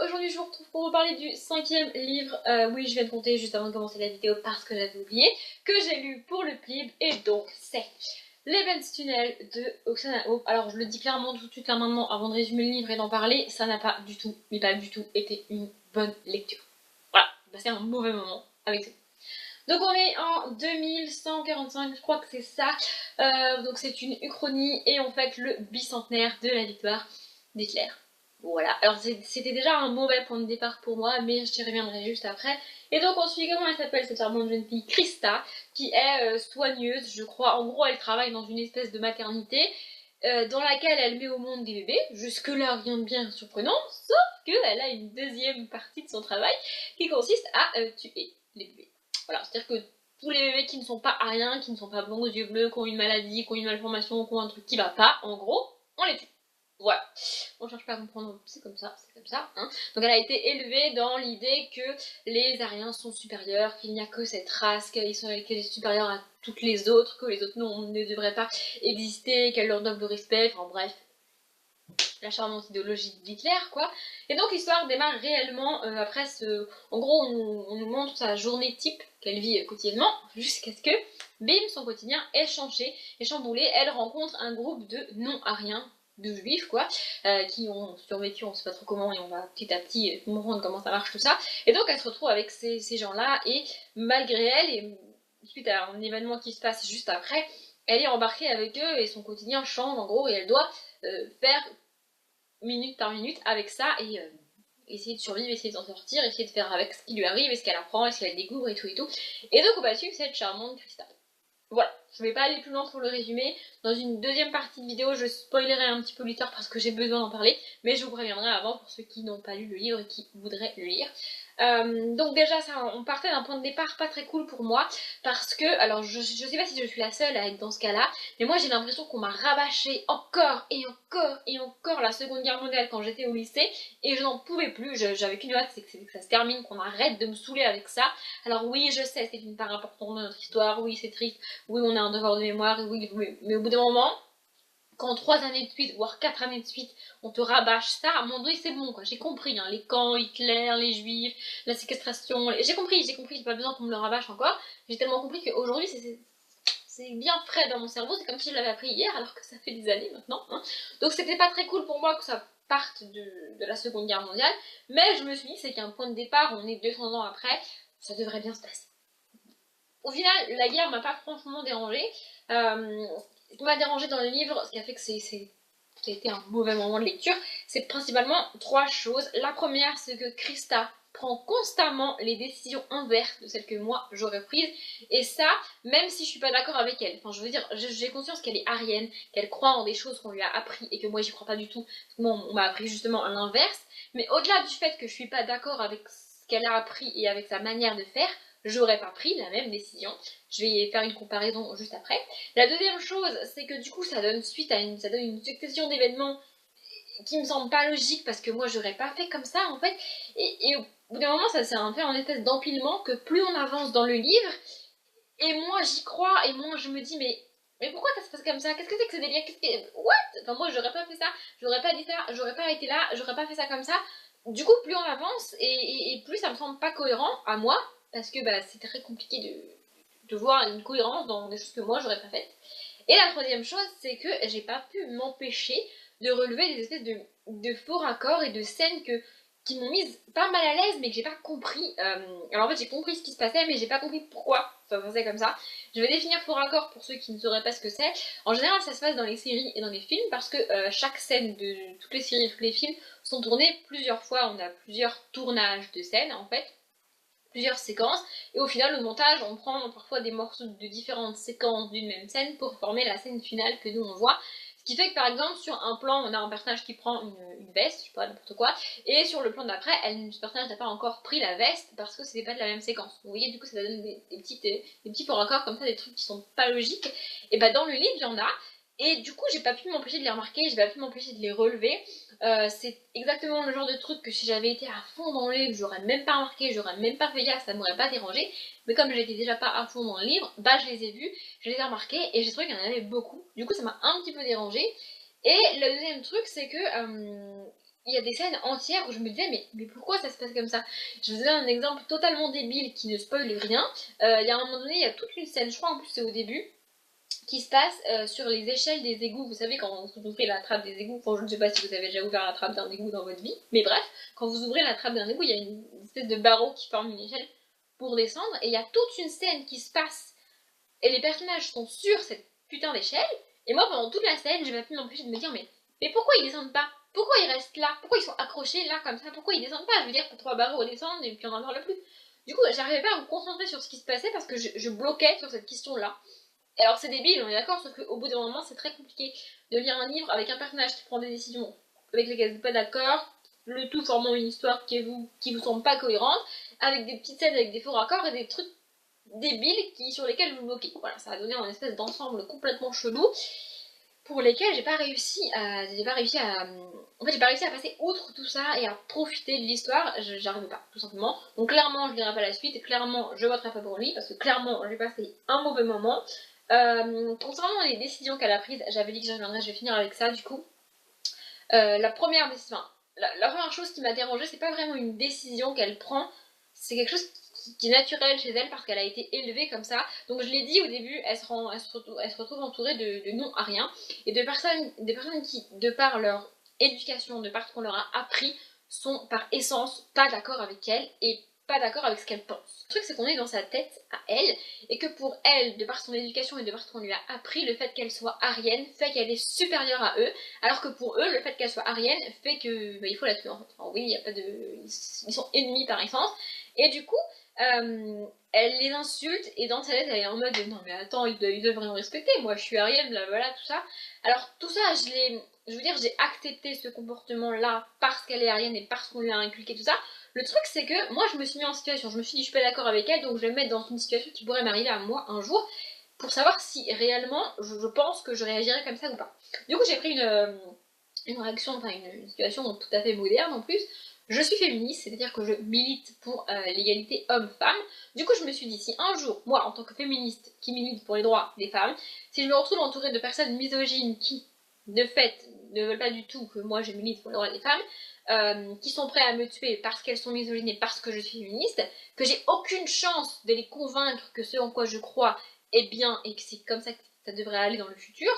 aujourd'hui je vous retrouve pour vous parler du 5e livre, oui je viens de compter juste avant de commencer la vidéo parce que j'avais oublié, que j'ai lu pour le PLIB, et donc c'est l'Events Tunnel de Oksana Hope. Alors je le dis clairement tout de suite là maintenant avant de résumer le livre et d'en parler, ça n'a pas du tout, mais pas du tout été une bonne lecture. Voilà, j'ai passé un mauvais moment avec ça. Donc on est en 2145, je crois que c'est ça, donc c'est une uchronie et en fait le bicentenaire de la victoire d'Hitler. Voilà, alors c'était déjà un mauvais point de départ pour moi, mais j'y reviendrai juste après. Et donc on suit, comment elle s'appelle cette charmante jeune fille, Krista, qui est soigneuse, je crois. En gros elle travaille dans une espèce de maternité, dans laquelle elle met au monde des bébés. Jusque là rien de bien surprenant, sauf qu'elle a une deuxième partie de son travail qui consiste à tuer les bébés. Voilà, c'est-à-dire que tous les bébés qui ne sont pas ariens, qui ne sont pas blonds aux yeux bleus, qui ont une maladie, qui ont une malformation, qui ont un truc qui va pas, en gros, on les tue. Voilà. On cherche pas à comprendre, c'est comme ça, hein. Donc elle a été élevée dans l'idée que les Ariens sont supérieurs, qu'il n'y a que cette race, qu'elle est supérieure à toutes les autres, que les autres ne devraient pas exister, qu'elle leur doit le respect, enfin bref. La charmante idéologie d'Hitler, quoi. Et donc l'histoire démarre réellement après ce... En gros, on nous montre sa journée type qu'elle vit quotidiennement, jusqu'à ce que, bim, son quotidien est changé, est chamboulé. Elle rencontre un groupe de non-ariens, de juifs, quoi, qui ont survécu, on sait pas trop comment, et on va petit à petit comprendre comment ça marche tout ça. Et donc elle se retrouve avec ces gens-là, et malgré elle, et suite à un événement qui se passe juste après, elle est embarquée avec eux, et son quotidien change en gros, et elle doit faire minute par minute avec ça et essayer de survivre, essayer de s'en sortir, essayer de faire avec ce qui lui arrive et ce qu'elle apprend et ce qu'elle découvre et tout et tout. Et donc on va suivre cette charmante Krista. Voilà, je vais pas aller plus loin pour le résumer. Dans une deuxième partie de vidéo, je spoilerai un petit peu l'histoire parce que j'ai besoin d'en parler, mais je vous préviendrai avant pour ceux qui n'ont pas lu le livre et qui voudraient le lire. Donc déjà, ça, on partait d'un point de départ pas très cool pour moi, parce que, alors je sais pas si je suis la seule à être dans ce cas-là, mais moi j'ai l'impression qu'on m'a rabâché encore et encore et encore la Seconde Guerre mondiale quand j'étais au lycée, et je n'en pouvais plus, j'avais qu'une hâte, c'est que ça se termine, qu'on arrête de me saouler avec ça. Alors oui, je sais, c'est une part importante de notre histoire, oui c'est triste, oui on a un devoir de mémoire, oui, mais au bout d'un moment, quand 3 années de suite, voire 4 années de suite, on te rabâche ça, à un moment donné c'est bon quoi, j'ai compris, hein, les camps, Hitler, les juifs, la séquestration, j'ai compris, j'ai pas besoin qu'on me le rabâche encore, j'ai tellement compris qu'aujourd'hui c'est bien frais dans mon cerveau, c'est comme si je l'avais appris hier alors que ça fait des années maintenant, hein. Donc c'était pas très cool pour moi que ça parte de la Seconde Guerre mondiale, mais je me suis dit c'est qu'un point de départ, on est 200 ans après, ça devrait bien se passer. Au final, la guerre m'a pas franchement dérangée. Ce qui m'a dérangée dans le livre, ce qui a fait que ça a été un mauvais moment de lecture, c'est principalement 3 choses. La première, c'est que Krista prend constamment les décisions inverses de celles que moi j'aurais prises, et ça, même si je suis pas d'accord avec elle. Enfin, je veux dire, j'ai conscience qu'elle est arienne, qu'elle croit en des choses qu'on lui a appris et que moi j'y crois pas du tout. Moi, on m'a appris justement l'inverse. Mais au-delà du fait que je suis pas d'accord avec ce qu'elle a appris et avec sa manière de faire, j'aurais pas pris la même décision. Je vais faire une comparaison juste après. La deuxième chose, c'est que du coup, ça donne suite à ça donne une succession d'événements qui me semblent pas logiques parce que moi, j'aurais pas fait comme ça en fait. Et au bout d'un moment, ça c'est un fait en espèce d'empilement que plus on avance dans le livre, et moins j'y crois, et moins je me dis, mais pourquoi ça se passe comme ça? Qu'est-ce que c'est que ce délire? What? Enfin, moi, j'aurais pas fait ça, j'aurais pas dit ça, j'aurais pas été là, j'aurais pas fait ça comme ça. Du coup, plus on avance, et plus ça me semble pas cohérent à moi, parce que bah, c'est très compliqué de voir une cohérence dans des choses que moi j'aurais pas faites. Et la troisième chose, c'est que j'ai pas pu m'empêcher de relever des espèces de faux raccords et de scènes qui m'ont mise pas mal à l'aise, mais que j'ai pas compris. Alors en fait, j'ai compris ce qui se passait, mais j'ai pas compris pourquoi ça se passait comme ça. Je vais définir faux raccord pour ceux qui ne sauraient pas ce que c'est. En général, ça se passe dans les séries et dans les films, parce que chaque scène de toutes les séries et tous les films sont tournés plusieurs fois. On a plusieurs tournages de scènes, en fait, plusieurs séquences, et au final, au montage, on prend parfois des morceaux de différentes séquences d'une même scène pour former la scène finale que nous on voit. Ce qui fait que par exemple, sur un plan, on a un personnage qui prend une veste, je sais pas, n'importe quoi, et sur le plan d'après, ce personnage n'a pas encore pris la veste parce que c'était pas de la même séquence. Vous voyez, du coup, ça donne des petits faux raccords comme ça, des trucs qui sont pas logiques. Et bah, dans le livre, il y en a. Et du coup, j'ai pas pu m'empêcher de les remarquer, j'ai pas pu m'empêcher de les relever. C'est exactement le genre de truc que si j'avais été à fond dans le livre, j'aurais même pas remarqué, j'aurais même pas fait gaffe, ça m'aurait pas dérangé. Mais comme j'étais déjà pas à fond dans le livre, bah je les ai vus, je les ai remarqués et j'ai trouvé qu'il y en avait beaucoup. Du coup, ça m'a un petit peu dérangé. Et le deuxième truc, c'est que il y a des scènes entières où je me disais mais pourquoi ça se passe comme ça? Je vous donne un exemple totalement débile qui ne spoile rien. Il y a un moment donné, il y a toute une scène, je crois en plus c'est au début, qui se passe sur les échelles des égouts. Vous savez, quand vous ouvrez la trappe des égouts, enfin, je ne sais pas si vous avez déjà ouvert la trappe d'un égout dans votre vie, mais bref, quand vous ouvrez la trappe d'un égout, il y a une espèce de barreau qui forme une échelle pour descendre, et il y a toute une scène qui se passe, et les personnages sont sur cette putain d'échelle, et moi pendant toute la scène, j'ai pas pu m'empêcher de me dire mais pourquoi ils descendent pas? Pourquoi ils restent là? Pourquoi ils sont accrochés là comme ça? Pourquoi ils descendent pas? Je veux dire, pour 3 barreaux redescendre et puis on n'en parle plus. Du coup, j'arrivais pas à me concentrer sur ce qui se passait parce que je bloquais sur cette question-là. Alors c'est débile, on est d'accord, sauf qu'au bout d'un moment, c'est très compliqué de lire un livre avec un personnage qui prend des décisions avec lesquelles vous n'êtes pas d'accord, le tout formant une histoire qui vous semble pas cohérente, avec des petites scènes avec des faux raccords et des trucs débiles sur lesquels vous bloquez. Voilà, ça a donné un espèce d'ensemble complètement chelou pour lesquels j'ai pas réussi à en fait j'ai pas réussi à passer outre tout ça et à profiter de l'histoire, j'arrivais pas tout simplement. Donc clairement je lirai pas la suite, clairement je voterai pas pour lui parce que clairement j'ai passé un mauvais moment. Concernant les décisions qu'elle a prises, j'avais dit que j'y reviendrais, je vais finir avec ça du coup. La première décision, la première chose qui m'a dérangée, c'est pas vraiment une décision qu'elle prend, c'est quelque chose qui est naturel chez elle parce qu'elle a été élevée comme ça. Donc je l'ai dit au début, elle se retrouve entourée de non-ariens et des personnes qui, de par leur éducation, de par ce qu'on leur a appris, sont par essence pas d'accord avec elle et pas d'accord avec ce qu'elle pense. Le truc c'est qu'on est dans sa tête à elle et que pour elle, de par son éducation et de par ce qu'on lui a appris, le fait qu'elle soit arienne fait qu'elle est supérieure à eux, alors que pour eux, le fait qu'elle soit arienne fait que il faut la tuer en fait. Enfin, oui, il y a pas de, ils sont ennemis par essence et du coup elle les insulte et dans sa tête elle est en mode non mais attends ils devraient me respecter, moi je suis arienne, blablabla tout ça. Alors tout ça je veux dire j'ai accepté ce comportement là parce qu'elle est arienne et parce qu'on lui a inculqué tout ça. Le truc c'est que moi je me suis mis en situation, je me suis dit je suis pas d'accord avec elle donc je vais me mettre dans une situation qui pourrait m'arriver à moi un jour pour savoir si réellement je pense que je réagirais comme ça ou pas. Du coup j'ai pris une réaction, enfin une situation tout à fait moderne en plus. Je suis féministe, c'est-à-dire que je milite pour l'égalité homme-femme. Du coup, je me suis dit, si un jour, moi, en tant que féministe qui milite pour les droits des femmes, si je me retrouve entourée de personnes misogynes qui, de fait, ne veulent pas du tout que moi je milite pour les droits des femmes, qui sont prêts à me tuer parce qu'elles sont misogynes et parce que je suis féministe, que j'ai aucune chance de les convaincre que ce en quoi je crois est bien et que c'est comme ça que ça devrait aller dans le futur,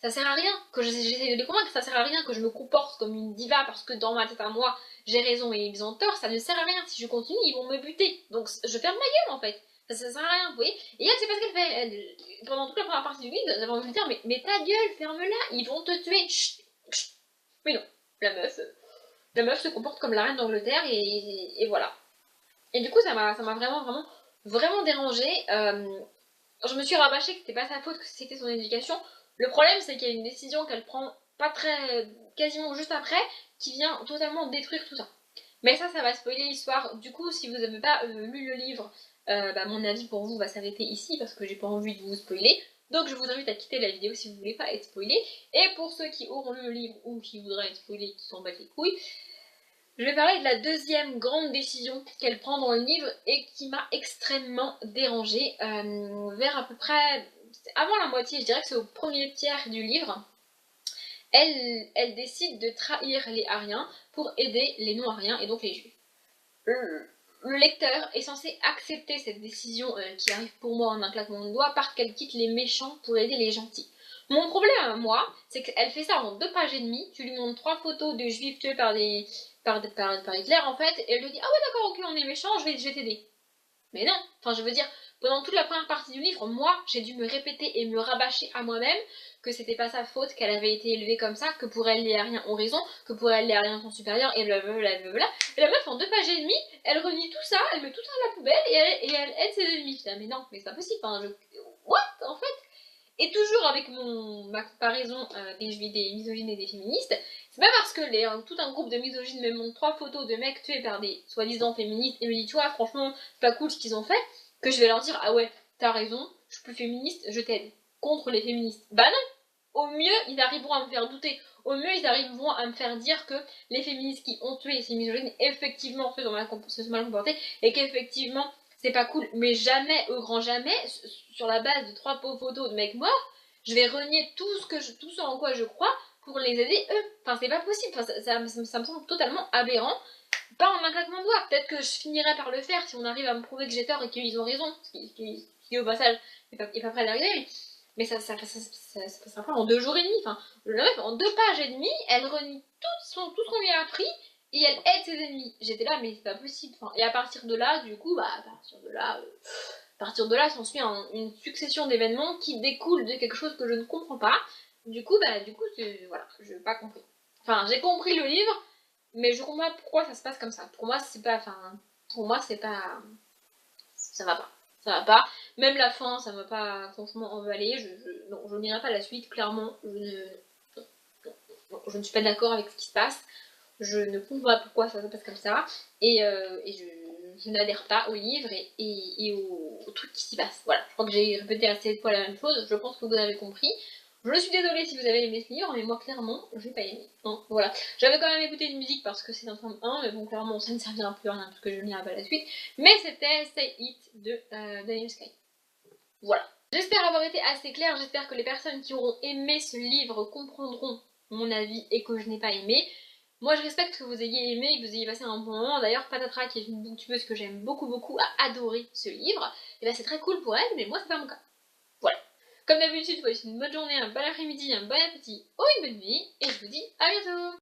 ça sert à rien que j'essaie de les convaincre, ça sert à rien que je me comporte comme une diva parce que dans ma tête à moi, j'ai raison et ils ont tort, ça ne sert à rien. Si je continue, ils vont me buter. Donc je ferme ma gueule en fait. Ça sert à rien, vous voyez. Et elle, c'est pas ce qu'elle fait. Pendant toute la première partie du livre, j'avais envie de lui dire mais ta gueule, ferme-la, ils vont te tuer. Chut, chut. Mais non, la meuf se comporte comme la reine d'Angleterre et voilà. Et du coup, ça m'a vraiment dérangée. Je me suis rabâchée que c'était pas sa faute, que c'était son éducation. Le problème, c'est qu'il y a une décision qu'elle prend pas très, quasiment juste après, qui vient totalement détruire tout ça. Mais ça va spoiler l'histoire. Du coup, si vous n'avez pas lu le livre, mon avis pour vous va s'arrêter ici parce que j'ai pas envie de vous spoiler. Donc je vous invite à quitter la vidéo si vous voulez pas être spoilé. Et pour ceux qui auront lu le livre ou qui voudraient être spoilés, qui s'en battent les couilles, je vais parler de la deuxième grande décision qu'elle prend dans le livre et qui m'a extrêmement dérangée. Vers à peu près avant la moitié, je dirais que c'est au premier tiers du livre, elle décide de trahir les Ariens pour aider les non-Ariens et donc les Juifs. Le lecteur est censé accepter cette décision qui arrive pour moi en un claquement de doigts parce qu'elle quitte les méchants pour aider les gentils. Mon problème, moi, c'est qu'elle fait ça en 2 pages et demie. Tu lui montres 3 photos de juifs tués par Hitler en fait, et elle lui dit ah ouais d'accord, ok, on est méchant, je vais t'aider. Mais non, enfin je veux dire, pendant toute la première partie du livre, moi j'ai dû me répéter et me rabâcher à moi-même que c'était pas sa faute, qu'elle avait été élevée comme ça, que pour elle les Ariens ont raison, que pour elle les Ariens sont supérieurs, et blablabla. Et la meuf en 2 pages et demie, elle renie tout ça, elle met tout ça à la poubelle et elle aide ses ennemis. Putain, mais non, mais c'est pas possible, enfin what en fait. Et toujours avec ma comparaison des misogynes et des féministes, c'est pas parce que tout un groupe de misogynes me montre 3 photos de mecs tués par des soi-disant féministes et me dit tu vois franchement c'est pas cool ce qu'ils ont fait, que je vais leur dire ah ouais t'as raison, je suis plus féministe, je t'aide contre les féministes. Bah non, au mieux ils arriveront à me faire douter, au mieux ils arriveront à me faire dire que les féministes qui ont tué ces misogynes effectivement se sont mal comportés et qu'effectivement c'est pas cool, mais jamais, au grand jamais, sur la base de 3 photos de mecs morts, je vais renier tout ce en quoi je crois pour les aider eux. Enfin, c'est pas possible, enfin, ça me semble totalement aberrant. Pas en un claquement de doigts, peut-être que je finirai par le faire si on arrive à me prouver que j'ai tort et qu'ils ont raison, ce qui au passage est pas près d'arriver, mais ça passera pas en 2 jours et demi. Enfin, la meuf, en 2 pages et demie, elle renie tout ce qu'on lui a appris et elle aide ses ennemis. J'étais là, mais c'est pas possible. Enfin, et à partir de là, du coup, à partir de là, s'ensuit une succession d'événements qui découlent de quelque chose que je ne comprends pas. Du coup, voilà, je n'ai pas compris. Enfin, j'ai compris le livre, mais je comprends pas pourquoi ça se passe comme ça. Pour moi, c'est pas, ça va pas. Ça va pas. Même la fin, ça m'a pas franchement emballé. Non, je n'irai pas la suite, clairement. Je ne suis pas d'accord avec ce qui se passe. Je ne comprends pas pourquoi ça se passe comme ça. Et je n'adhère pas au livre et au truc qui s'y passe. Voilà, je crois que j'ai répété assez de fois la même chose. Je pense que vous avez compris. Je suis désolée si vous avez aimé ce livre, mais moi clairement, j'ai pas aimé. Hein, voilà. J'avais quand même écouté une musique parce que c'est un tome 1, mais bon, clairement, ça ne servira plus à rien parce que je n'irai pas la suite. Mais c'était Stay It de Daniel Sky. Voilà. J'espère avoir été assez claire, j'espère que les personnes qui auront aimé ce livre comprendront mon avis et que je n'ai pas aimé. Moi je respecte que vous ayez aimé et que vous ayez passé un bon moment. D'ailleurs Patatra, qui est une booktubeuse que j'aime beaucoup, a adoré ce livre. Et bah c'est très cool pour elle, mais moi c'est pas mon cas. Voilà. Comme d'habitude, je vous souhaite une bonne journée, un bon après-midi, un bon appétit ou une bonne nuit. Et je vous dis à bientôt.